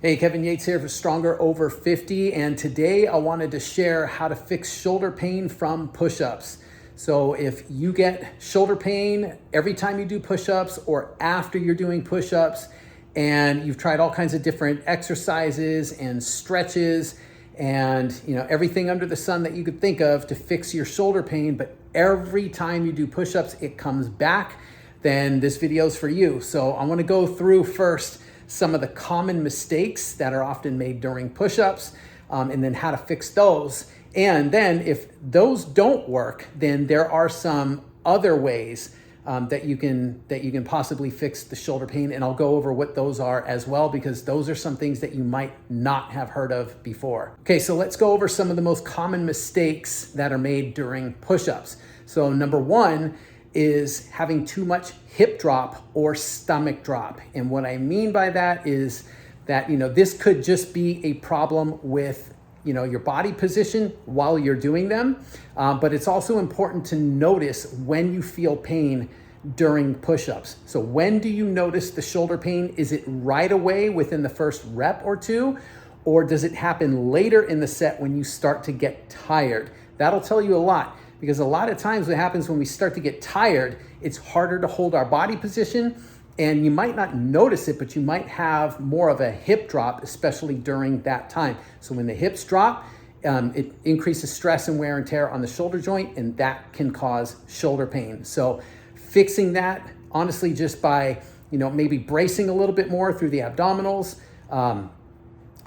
Hey, Kevin Yates here for Stronger Over 50, and today I wanted to share how to fix shoulder pain from push-ups. So if you get shoulder pain every time you do push-ups or after you're doing push-ups, and you've tried all kinds of different exercises and stretches and everything under the sun that you could think of to fix your shoulder pain, but every time you do push-ups it comes back, then this video is for you. So I want to go through first some of the common mistakes that are often made during push-ups, and then how to fix those. And then if those don't work, then there are some other ways that you can possibly fix the shoulder pain, and I'll go over what those are as well, because those are some things that you might not have heard of before. Okay, so let's go over some of the most common mistakes that are made during push-ups. So number one is having too much hip drop or stomach drop. And what I mean by that is that, this could just be a problem with, your body position while you're doing them. But it's also important to notice when you feel pain during push-ups. So when do you notice the shoulder pain? Is it right away within the first rep or two? Or does it happen later in the set when you start to get tired? That'll tell you a lot. Because a lot of times what happens when we start to get tired, it's harder to hold our body position, and you might not notice it, but you might have more of a hip drop, especially during that time. So when the hips drop, it increases stress and wear and tear on the shoulder joint, and that can cause shoulder pain. So fixing that, honestly, just by maybe bracing a little bit more through the abdominals,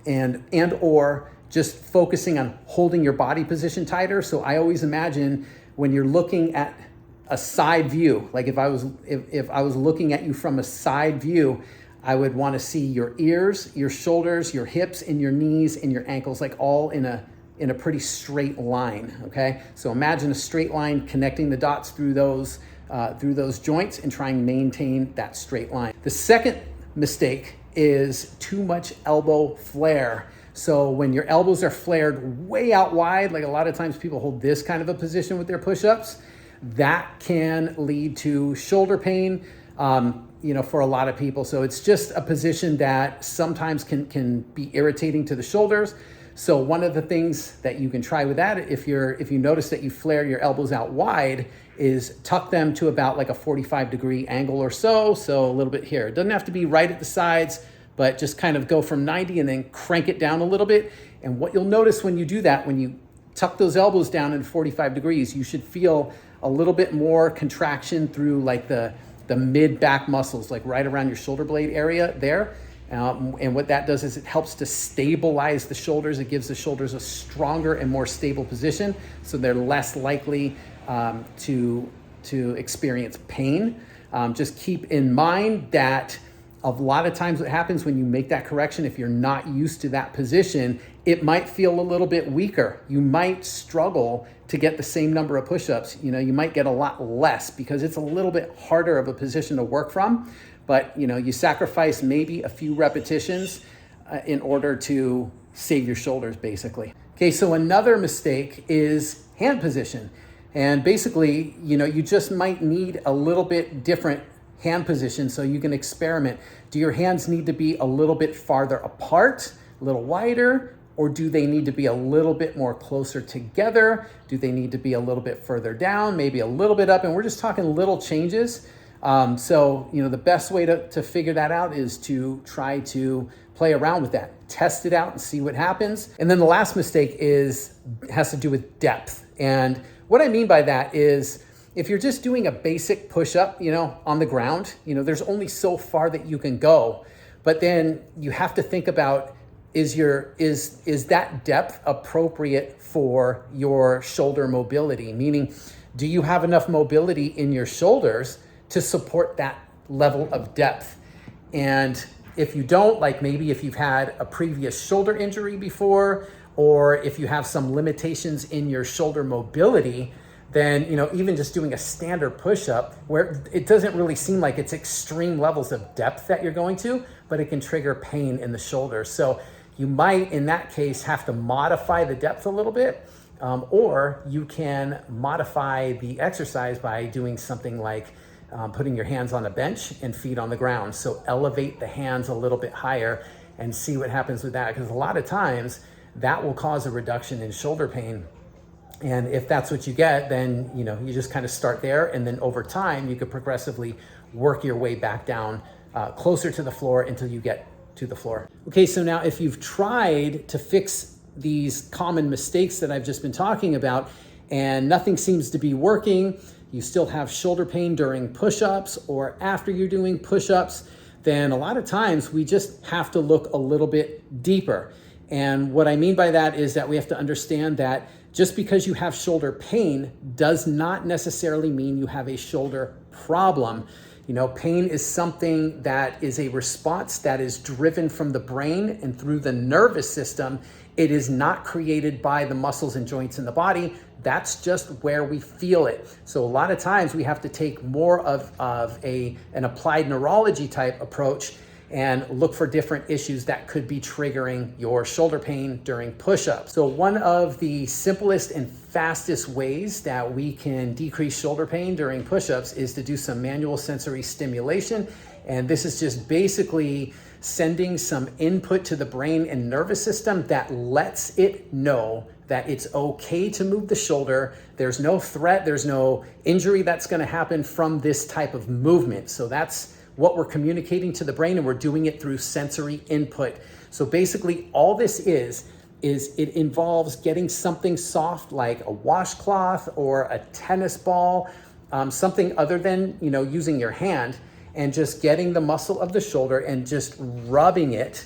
and or just focusing on holding your body position tighter. So I always imagine when you're looking at a side view, like if I was looking at you from a side view, I would want to see your ears, your shoulders, your hips, and your knees and your ankles, like all in a pretty straight line. Okay, so imagine a straight line connecting the dots through those joints and try and maintain that straight line. The second mistake is too much elbow flare. So when your elbows are flared way out wide, like a lot of times people hold this kind of a position with their push-ups, that can lead to shoulder pain, for a lot of people. So it's just a position that sometimes can be irritating to the shoulders. So one of the things that you can try with that, if you notice that you flare your elbows out wide, is tuck them to about like a 45-degree angle or so. So a little bit here. It doesn't have to be right at the sides, but just kind of go from 90 and then crank it down a little bit. And what you'll notice when you do that, when you tuck those elbows down in 45 degrees, you should feel a little bit more contraction through like the mid-back muscles, like right around your shoulder blade area there. And what that does is it helps to stabilize the shoulders. It gives the shoulders a stronger and more stable position, so they're less likely to experience pain. Just keep in mind that a lot of times what happens when you make that correction, if you're not used to that position, it might feel a little bit weaker. You might struggle to get the same number of push-ups. You might get a lot less because it's a little bit harder of a position to work from. But you sacrifice maybe a few repetitions in order to save your shoulders, basically. Okay, so another mistake is hand position. And basically, you just might need a little bit different hand position so you can experiment. Do your hands need to be a little bit farther apart, a little wider, or do they need to be a little bit more closer together? Do they need to be a little bit further down, maybe a little bit up? And we're just talking little changes. So the best way to figure that out is to try to play around with that, test it out and see what happens. And then the last mistake has to do with depth. And what I mean by that is, if you're just doing a basic push-up, on the ground, there's only so far that you can go. But then you have to think about, is that depth appropriate for your shoulder mobility? Meaning, do you have enough mobility in your shoulders to support that level of depth? And if you don't, like maybe if you've had a previous shoulder injury before, or if you have some limitations in your shoulder mobility, then even just doing a standard push-up where it doesn't really seem like it's extreme levels of depth that you're going to, but it can trigger pain in the shoulders. So you might, in that case, have to modify the depth a little bit, or you can modify the exercise by doing something like putting your hands on a bench and feet on the ground. So elevate the hands a little bit higher and see what happens with that. Because a lot of times that will cause a reduction in shoulder pain. And if that's what you get, then you just kind of start there, and then over time you could progressively work your way back down closer to the floor until you get to the floor. Okay, so now if you've tried to fix these common mistakes that I've just been talking about and nothing seems to be working, you still have shoulder pain during push-ups or after you're doing push-ups, then a lot of times we just have to look a little bit deeper. And what I mean by that is that we have to understand that just because you have shoulder pain does not necessarily mean you have a shoulder problem. Pain is something that is a response that is driven from the brain and through the nervous system. It is not created by the muscles and joints in the body. That's just where we feel it. So a lot of times we have to take more of an applied neurology type approach and look for different issues that could be triggering your shoulder pain during push-ups. So one of the simplest and fastest ways that we can decrease shoulder pain during push-ups is to do some manual sensory stimulation. And this is just basically sending some input to the brain and nervous system that lets it know that it's okay to move the shoulder. There's no threat, there's no injury that's gonna happen from this type of movement. So that's what we're communicating to the brain, and we're doing it through sensory input. So basically all this is it involves getting something soft like a washcloth or a tennis ball, something other than using your hand, and just getting the muscle of the shoulder and just rubbing it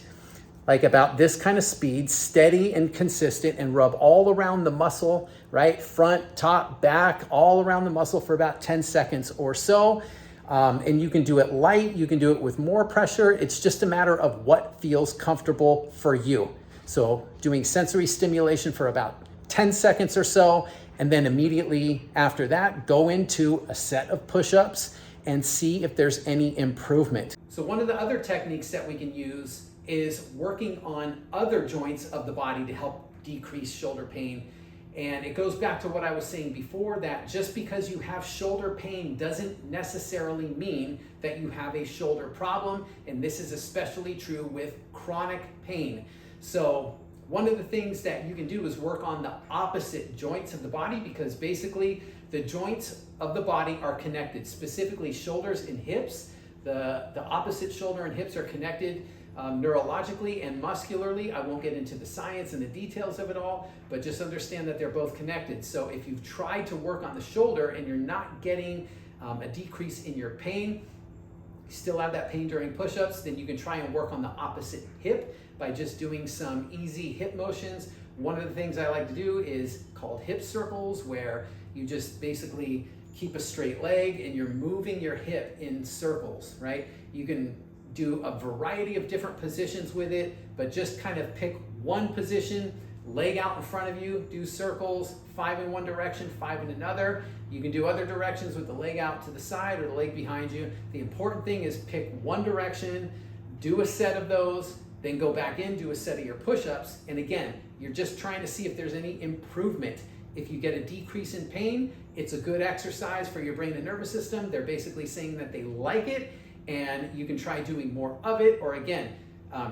like about this kind of speed, steady and consistent, and rub all around the muscle, right? Front, top, back, all around the muscle for about 10 seconds or so. And you can do it light, you can do it with more pressure. It's just a matter of what feels comfortable for you. So doing sensory stimulation for about 10 seconds or so, and then immediately after that, go into a set of push-ups and see if there's any improvement. So one of the other techniques that we can use is working on other joints of the body to help decrease shoulder pain. And it goes back to what I was saying before, that just because you have shoulder pain doesn't necessarily mean that you have a shoulder problem. And this is especially true with chronic pain. So one of the things that you can do is work on the opposite joints of the body, because basically the joints of the body are connected, specifically shoulders and hips. The opposite shoulder and hips are connected neurologically and muscularly. I won't get into the science and the details of it all, but just understand that they're both connected. So if you've tried to work on the shoulder and you're not getting a decrease in your pain, you still have that pain during push-ups, then you can try and work on the opposite hip by just doing some easy hip motions. One of the things I like to do is called hip circles, where you just basically keep a straight leg and you're moving your hip in circles, right? You can do a variety of different positions with it, but just kind of pick one position, leg out in front of you, do circles, 5 in one direction, 5 in another. You can do other directions with the leg out to the side or the leg behind you. The important thing is pick one direction, do a set of those, then go back in, do a set of your push-ups. And again, you're just trying to see if there's any improvement. If you get a decrease in pain, it's a good exercise for your brain and nervous system. They're basically saying that they like it, and you can try doing more of it, or again,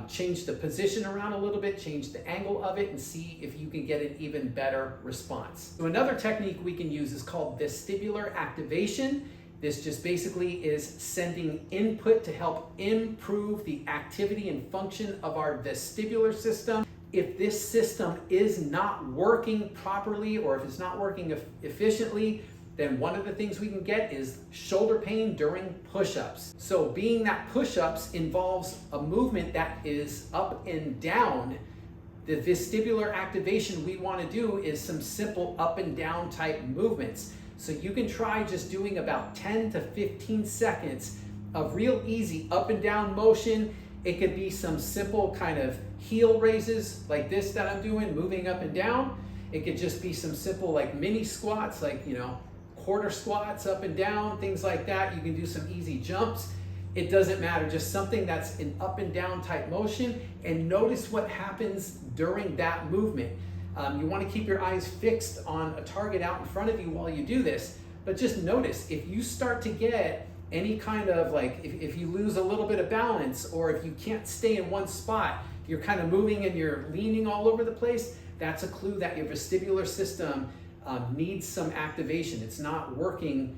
change the position around a little bit, change the angle of it, and see if you can get an even better response. So another technique we can use is called vestibular activation. This just basically is sending input to help improve the activity and function of our vestibular system. If this system is not working properly, or if it's not working efficiently, then one of the things we can get is shoulder pain during push-ups. So being that push-ups involves a movement that is up and down, the vestibular activation we want to do is some simple up and down type movements. So you can try just doing about 10 to 15 seconds of real easy up and down motion. It could be some simple kind of heel raises like this that I'm doing, moving up and down. It could just be some simple like mini squats, like, quarter squats up and down, things like that. You can do some easy jumps. It doesn't matter, just something that's an up and down type motion, and notice what happens during that movement. You want to keep your eyes fixed on a target out in front of you while you do this, but just notice if you start to get any kind of if you lose a little bit of balance, or if you can't stay in one spot, if you're kind of moving and you're leaning all over the place, that's a clue that your vestibular system needs some activation. It's not working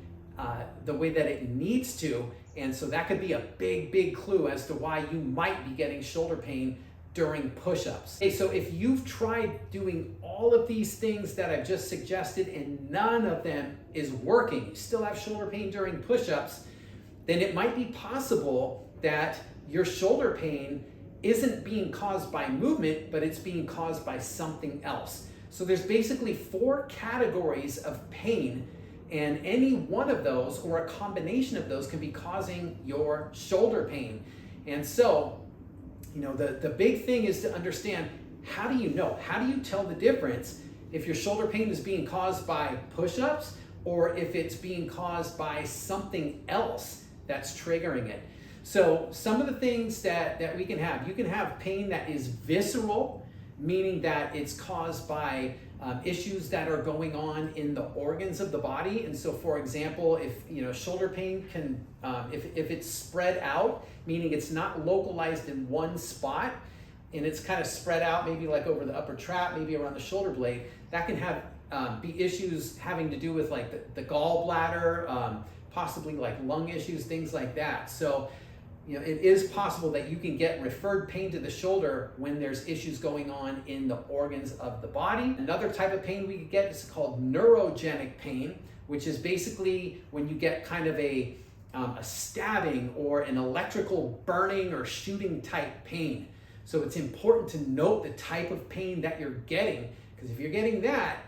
the way that it needs to. And so that could be a big clue as to why you might be getting shoulder pain during push-ups. Okay, so if you've tried doing all of these things that I've just suggested and none of them is working, you still have shoulder pain during push-ups, then it might be possible that your shoulder pain isn't being caused by movement, but it's being caused by something else. So there's basically 4 categories of pain, and any one of those or a combination of those can be causing your shoulder pain. And so, the big thing is to understand, how do you know? How do you tell the difference if your shoulder pain is being caused by push-ups or if it's being caused by something else that's triggering it? So some of the things that we can have, you can have pain that is visceral, meaning that it's caused by issues that are going on in the organs of the body. And so, for example, if shoulder pain can, if it's spread out, meaning it's not localized in one spot, and it's kind of spread out, maybe like over the upper trap, maybe around the shoulder blade, that can have be issues having to do with like the gallbladder, possibly like lung issues, things like that. So, it is possible that you can get referred pain to the shoulder when there's issues going on in the organs of the body. Another type of pain we could get is called neurogenic pain, which is basically when you get kind of a stabbing or an electrical burning or shooting type pain. So it's important to note the type of pain that you're getting, because if you're getting that,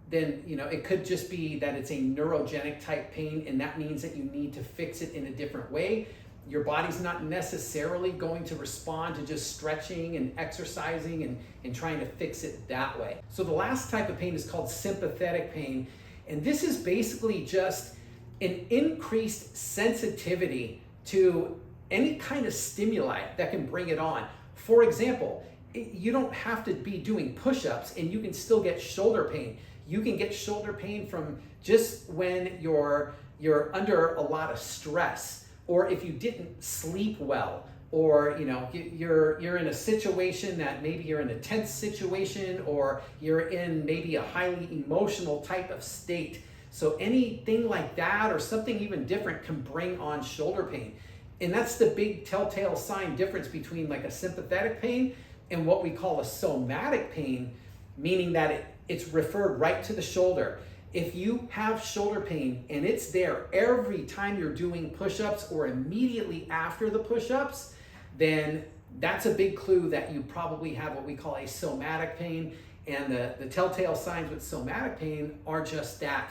then it could just be that it's a neurogenic type pain, and that means that you need to fix it in a different way. Your body's not necessarily going to respond to just stretching and exercising and trying to fix it that way. So the last type of pain is called sympathetic pain, and this is basically just an increased sensitivity to any kind of stimuli that can bring it on. For example, you don't have to be doing push-ups and you can still get shoulder pain. You can get shoulder pain from just when you're under a lot of stress, or if you didn't sleep well, or you're in a situation that maybe you're in a tense situation, or you're in maybe a highly emotional type of state. So anything like that or something even different can bring on shoulder pain. And that's the big telltale sign difference between like a sympathetic pain and what we call a somatic pain, meaning that it's referred right to the shoulder. If you have shoulder pain and it's there every time you're doing push-ups or immediately after the push-ups, then that's a big clue that you probably have what we call a somatic pain. And the telltale signs with somatic pain are just that.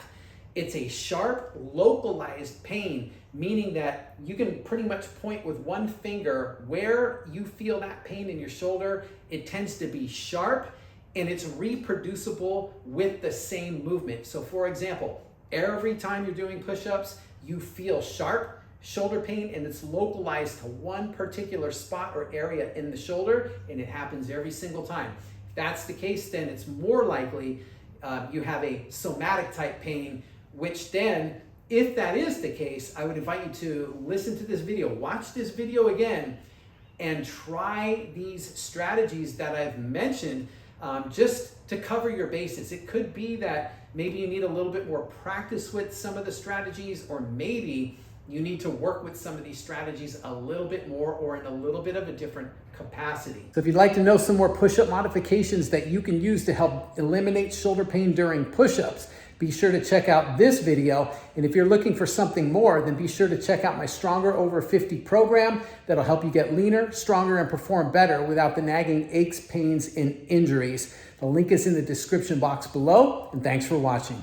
It's a sharp, localized pain, meaning that you can pretty much point with one finger where you feel that pain in your shoulder. It tends to be sharp, and it's reproducible with the same movement. So for example, every time you're doing push-ups, you feel sharp shoulder pain, and it's localized to one particular spot or area in the shoulder, and it happens every single time. If that's the case, then it's more likely you have a somatic type pain, which then, if that is the case, I would invite you to listen to this video, watch this video again, and try these strategies that I've mentioned just to cover your bases. It could be that maybe you need a little bit more practice with some of the strategies, or maybe you need to work with some of these strategies a little bit more or in a little bit of a different capacity. So if you'd like to know some more push-up modifications that you can use to help eliminate shoulder pain during push-ups, be sure to check out this video. And if you're looking for something more, then be sure to check out my Stronger Over 50 program that'll help you get leaner, stronger, and perform better without the nagging aches, pains, and injuries. The link is in the description box below, and thanks for watching.